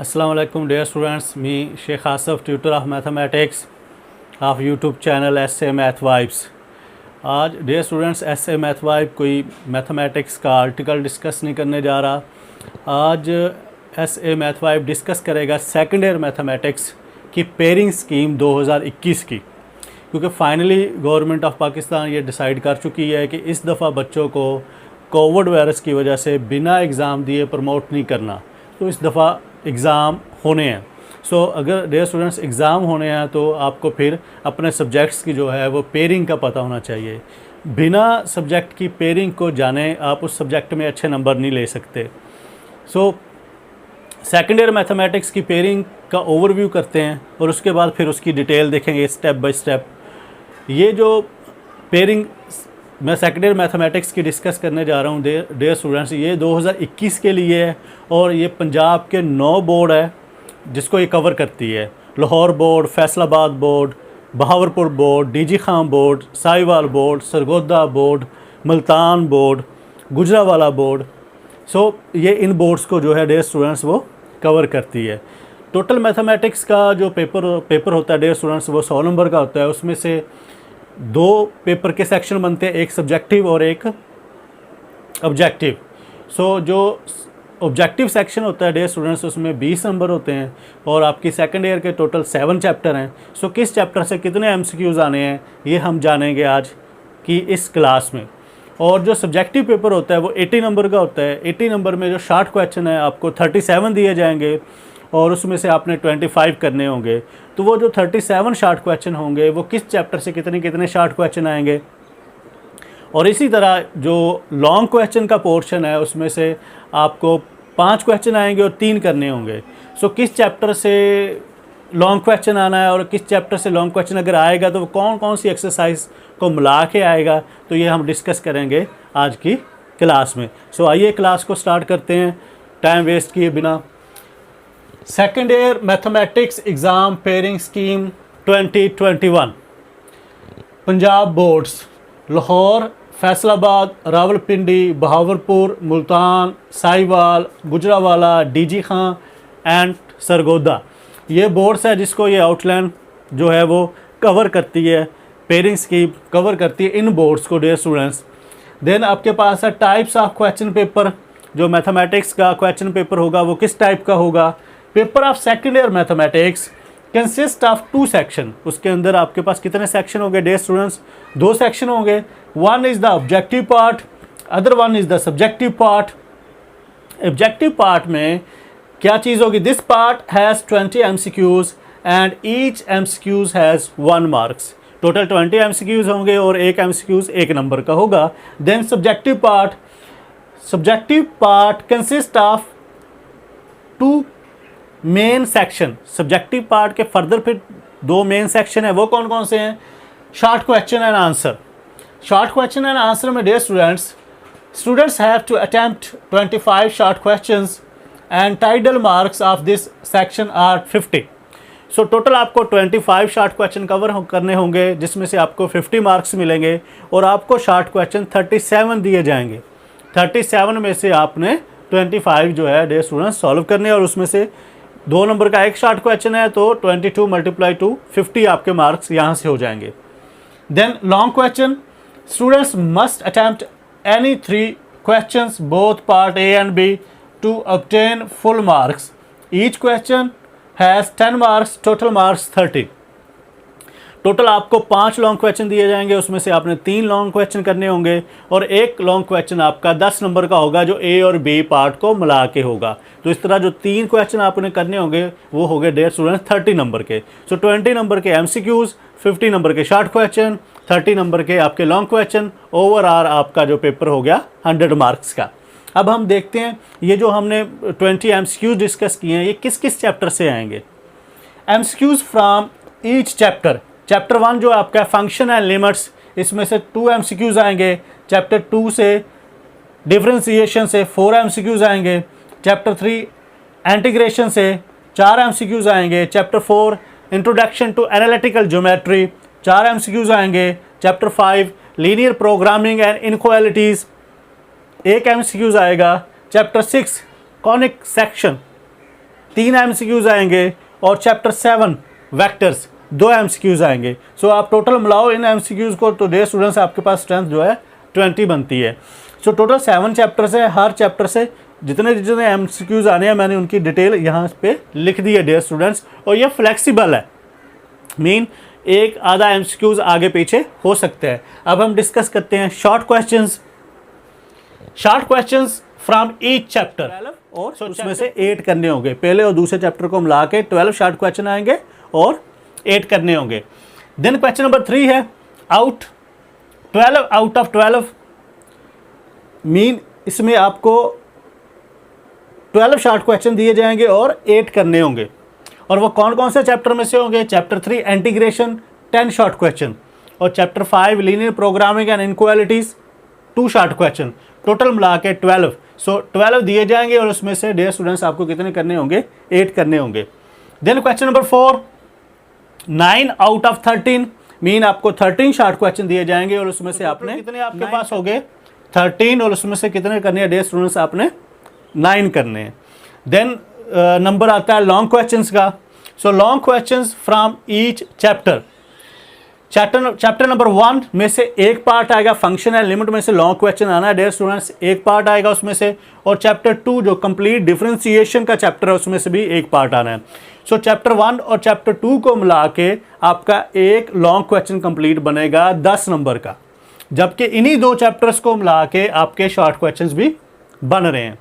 Assalamualaikum dear students, me Sheikh Asif, tutor of mathematics of YouTube channel SA Math Vibes। आज dear students SA Math Vibe कोई mathematics का article discuss नहीं करने जा रहा। आज SA Math Vibe डिस्कस करेगा सेकेंड ईयर मैथमेटिक्स की पेयरिंग स्कीम 2021 की, क्योंकि फाइनली गवर्नमेंट ऑफ पाकिस्तान ये डिसाइड कर चुकी है कि इस दफ़ा बच्चों को कोविड वायरस की वजह से बिना एग्ज़ाम दिए प्रमोट नहीं करना, तो इस दफ़ा एग्ज़ाम होने हैं। सो अगर डेयर स्टूडेंट्स एग्ज़ाम होने हैं तो आपको फिर अपने सब्जेक्ट्स की जो है वो पेयरिंग का पता होना चाहिए। बिना सब्जेक्ट की पेयरिंग को जाने आप उस सब्जेक्ट में अच्छे नंबर नहीं ले सकते। सो सेकेंड ईयर मैथमेटिक्स की पेयरिंग का ओवरव्यू करते हैं और उसके बाद फिर उसकी डिटेल देखेंगे स्टेप बाय स्टेप। ये जो पेयरिंग मैं सेकेंड ईयर मैथमेटिक्स की डिस्कस करने जा रहा हूँ डेयर स्टूडेंट्स, ये 2021 के लिए है और ये पंजाब के 9 बोर्ड है जिसको ये कवर करती है। Lahore board, Faisalabad board, Bahawalpur board, DG Khan board, Sahiwal board, Sargodha board, Multan board, Gujranwala board. So ये इन बोर्ड्स को जो है डेयर स्टूडेंट्स वो कवर करती है। टोटल मैथमेटिक्स का जो पेपर होता है डेयर स्टूडेंट्स वो 100 नंबर का होता है। उसमें से 2 पेपर के सेक्शन बनते हैं, एक सब्जेक्टिव और एक ऑब्जेक्टिव। सो जो ऑब्जेक्टिव सेक्शन होता है डेयर स्टूडेंट्स उसमें 20 नंबर होते हैं और आपकी सेकंड ईयर के टोटल 7 चैप्टर हैं। सो किस चैप्टर से कितने एमसीक्यूज़ आने हैं ये हम जानेंगे आज की इस क्लास में। और जो सब्जेक्टिव पेपर होता है वो 80 नंबर का होता है। 80 नंबर में जो शॉर्ट क्वेश्चन है आपको 37 दिए जाएंगे और उसमें से आपने 25 करने होंगे। तो वो जो 37 शॉर्ट क्वेश्चन होंगे वो किस चैप्टर से कितने शॉर्ट क्वेश्चन आएंगे। और इसी तरह जो लॉन्ग क्वेश्चन का पोर्शन है उसमें से आपको 5 क्वेश्चन आएंगे और 3 करने होंगे। सो किस चैप्टर से लॉन्ग क्वेश्चन आना है और किस चैप्टर से लॉन्ग क्वेश्चन अगर आएगा तो वो कौन कौन सी एक्सरसाइज को मिला के आएगा, तो ये हम डिस्कस करेंगे आज की क्लास में। सो आइए क्लास को स्टार्ट करते हैं टाइम वेस्ट किए बिना। Second year mathematics exam pairing scheme 2021 Punjab boards Lahore, Faisalabad, Rawalpindi, Bahawalpur, Multan, Sahiwal, Gujranwala, DG Khan and Sargodha, ये बोर्ड्स है जिसको ये आउटलाइन जो है वो कवर करती है। पेयरिंग स्कीम कवर करती है इन बोर्ड्स को डियर स्टूडेंट्स। देन आपके पास है टाइप्स ऑफ क्वेश्चन पेपर। जो मैथमेटिक्स का क्वेश्चन पेपर होगा वो किस टाइप का होगा। Paper of second year mathematics consist of 2 section. उसके अंदर आपके पास कितने सेक्शन होंगे डियर स्टूडेंट्स? 2 सेक्शन होंगे। One is the objective part, other one is the subjective part. Objective part में क्या चीज़ होगी? This part has 20 MCQs and each MCQs has 1 marks. Total 20 MCQs होंगे और एक MCQs 1 नंबर का होगा। Then subjective part consist of 2 main section. Subjective part के further फिर 2 मेन सेक्शन है, वो कौन कौन से हैं? Short question and answer. Short question and answer में dear students have to attempt 25 short questions and title marks of this section are 50। So total आपको 25 शॉर्ट क्वेश्चन कवर करने होंगे जिसमें से आपको 50 मार्क्स मिलेंगे और आपको शॉर्ट क्वेश्चन 37 दिए जाएंगे। 37 में से आपने 25 जो है डियर स्टूडेंट्स सॉल्व करने और उसमें से 2 नंबर का एक शॉर्ट क्वेश्चन है तो 22 × 2 50 आपके मार्क्स यहाँ से हो जाएंगे। Then long question, students must attempt any 3 questions both part A and B to obtain full marks. Each question has 10 marks, total marks 30। Total आपको 5 लॉन्ग क्वेश्चन दिए जाएंगे, उसमें से आपने 3 लॉन्ग क्वेश्चन करने होंगे और एक लॉन्ग क्वेश्चन आपका 10 नंबर का होगा जो ए और बी पार्ट को मिला के होगा। तो इस तरह जो 3 क्वेश्चन आपने करने होंगे वो हो गए डियर स्टूडेंट्स 30 नंबर के। सो 20 नंबर के MCQs, 50 नंबर के शॉर्ट क्वेश्चन, 30 नंबर के आपके लॉन्ग क्वेश्चन। ओवरऑल आपका जो पेपर हो गया 100 मार्क्स का। अब हम देखते हैं ये जो हमने 20 MCQs डिस्कस किए हैं ये किस किस चैप्टर से आएंगे। MCQs from each chapter. Chapter 1 जो आपका है फंक्शन एंड लिमिट्स, इसमें से 2 MCQs आएंगे। चैप्टर 2 से डिफरेंशिएशन से 4 MCQs आएंगे। चैप्टर 3 इंटीग्रेशन से 4 MCQs आएंगे। Chapter 4 introduction to analytical geometry 4 MCQs आएंगे। Chapter 5 linear programming and inequalities 1 MCQs आएगा। चैप्टर 6 कॉनिक सेक्शन 3 MCQs आएंगे और चैप्टर 7 वेक्टर्स 2 MCQs आएंगे। सो आप टोटल मिलाओ इन MCQs को तो डियर स्टूडेंट्स आपके पास स्ट्रेंथ जो है 20 बनती है। सो टोटल 7 चैप्टर्स है, हर चैप्टर से जितने जितने MCQs आने हैं मैंने उनकी डिटेल यहाँ पे लिख दी है डियर स्टूडेंट्स, और ये फ्लेक्सिबल है, मीन एक आधा MCQs आगे पीछे हो सकते हैं। अब हम डिस्कस करते हैं short questions from each chapter, और उसमें से 8 करने होंगे। पहले और दूसरे चैप्टर को मिला के 12 शॉर्ट क्वेश्चन आएंगे और 8 करने होंगे। देन क्वेश्चन नंबर 3 है 12 आउट ऑफ 12, मीन इसमें आपको 12 शॉर्ट क्वेश्चन दिए जाएंगे और 8 करने होंगे। और वो कौन कौन से चैप्टर में से होंगे? चैप्टर 3 इंटीग्रेशन 10 शॉर्ट क्वेश्चन, और chapter 5 linear programming and inequalities 2 short question, total मिला के 12। सो 12 दिए जाएंगे और उसमें से डियर स्टूडेंट्स आपको कितने करने होंगे? 8 करने होंगे। Then question number 4 9 out of 13, mean आपको 13 शॉर्ट क्वेश्चन दिए जाएंगे और उसमें से आपने कितने आपके पास हो गए? 13, और उसमें से कितने करने हैं डियर स्टूडेंट्स? आपने 9 करने हैं। देन नंबर आता है लॉन्ग क्वेश्चंस का। So long questions from each chapter number 1 में से एक पार्ट आएगा, फंक्शन एंड लिमिट में से लॉन्ग क्वेश्चन आना है डियर स्टूडेंट्स, एक पार्ट आएगा उसमें से। और चैप्टर 2 जो कंप्लीट डिफरेंशिएशन का चैप्टर है उसमें से भी एक पार्ट आना है। सो चैप्टर 1 और चैप्टर 2 को मिला के आपका एक लॉन्ग क्वेश्चन कंप्लीट बनेगा 10 नंबर का, जबकि इन्हीं 2 चैप्टर्स को मिला के आपके शॉर्ट क्वेश्चंस भी बन रहे हैं।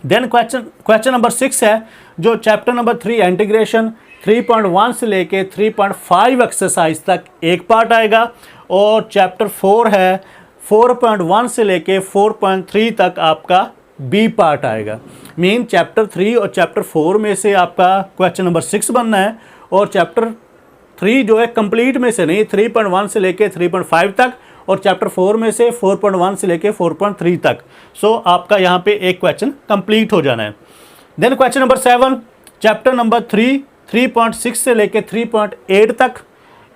देन क्वेश्चन नंबर 6 है जो चैप्टर नंबर 3 इंटीग्रेशन 3.1 से लेके 3.5 एक्सरसाइज तक एक पार्ट आएगा, और चैप्टर 4 है 4.1 से लेके 4.3 तक आपका बी पार्ट आएगा। मीन चैप्टर 3 और चैप्टर 4 में से आपका क्वेश्चन नंबर 6 बनना है, और चैप्टर 3 जो है कंप्लीट में से नहीं, 3.1 से लेके 3.5 तक, और चैप्टर 4 में से 4.1 से लेके 4.3 तक। सो आपका यहाँ पे एक क्वेश्चन कंप्लीट हो जाना है। Then question number 7 chapter number 3 3.6 से लेके 3.8 तक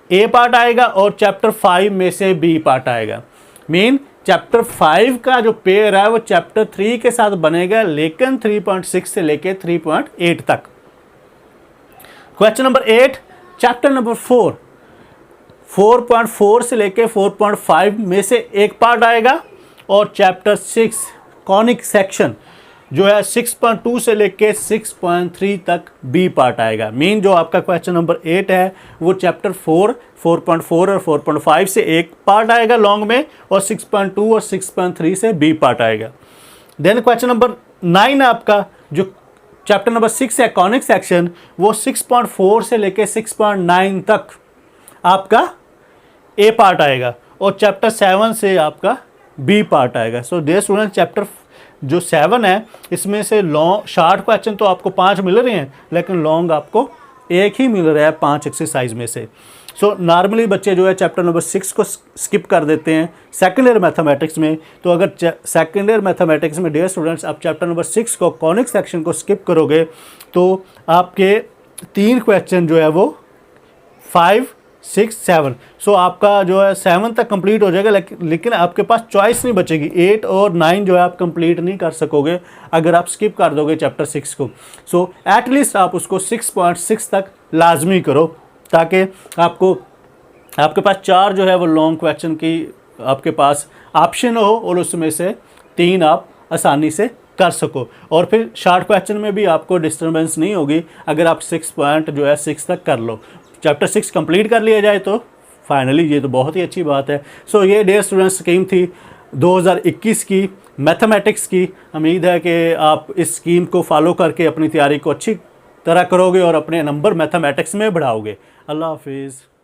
ए पार्ट आएगा, और चैप्टर 5 में से बी पार्ट आएगा। मीन चैप्टर 5 का जो पेयर है वो चैप्टर 3 के साथ बनेगा, लेकिन 3.6 से लेके 3.8 तक। क्वेश्चन नंबर 8 चैप्टर नंबर 4 4.4 से लेके 4.5 में से एक पार्ट आएगा, और चैप्टर 6 कॉनिक सेक्शन जो है 6.2 से लेके 6.3 तक बी पार्ट आएगा। मीन जो आपका क्वेश्चन नंबर 8 है वो चैप्टर 4 4.4 और 4.5 से एक पार्ट आएगा लॉन्ग में, और 6.2 और 6.3 से बी पार्ट आएगा। देन क्वेश्चन नंबर 9 आपका जो चैप्टर नंबर 6 है कॉनिक सेक्शन, वो 6.4 से लेके 6.9 तक आपका ए पार्ट आएगा, और चैप्टर 7 से आपका बी पार्ट आएगा। सो डियर स्टूडेंट चैप्टर जो 7 है इसमें से लॉन्ग शॉर्ट क्वेश्चन तो आपको 5 मिल रहे हैं, लेकिन लॉन्ग आपको एक ही मिल रहा है 5 एक्सरसाइज में से। सो नॉर्मली बच्चे जो है चैप्टर नंबर 6 को स्किप कर देते हैं सेकेंड ईयर मैथमेटिक्स में। तो अगर सेकेंड ईयर मैथमेटिक्स में डियर स्टूडेंट्स आप चैप्टर नंबर 6 को कॉनिक सेक्शन को स्किप करोगे तो आपके 3 क्वेश्चन जो है वो 5, 6, 7, सो आपका जो है 7 तक कंप्लीट हो जाएगा, लेकिन आपके पास चॉइस नहीं बचेगी। 8 और 9 जो है आप कंप्लीट नहीं कर सकोगे अगर आप स्किप कर दोगे चैप्टर 6 को। सो एटलीस्ट आप उसको 6.6 तक लाजमी करो, ताकि आपके पास 4 जो है वो लॉन्ग क्वेश्चन की आपके पास ऑप्शन हो, और उसमें से 3 आप आसानी से कर सको, और फिर शॉर्ट क्वेश्चन में भी आपको डिस्टर्बेंस नहीं होगी अगर आप 6 तक कर लो। चैप्टर 6 कंप्लीट कर लिया जाए तो फाइनली ये तो बहुत ही अच्छी बात है। सो ये डियर स्टूडेंट्स स्कीम थी 2021 की मैथमेटिक्स की। उम्मीद है कि आप इस स्कीम को फॉलो करके अपनी तैयारी को अच्छी तरह करोगे और अपने नंबर मैथमेटिक्स में बढ़ाओगे। अल्लाह हाफिज़।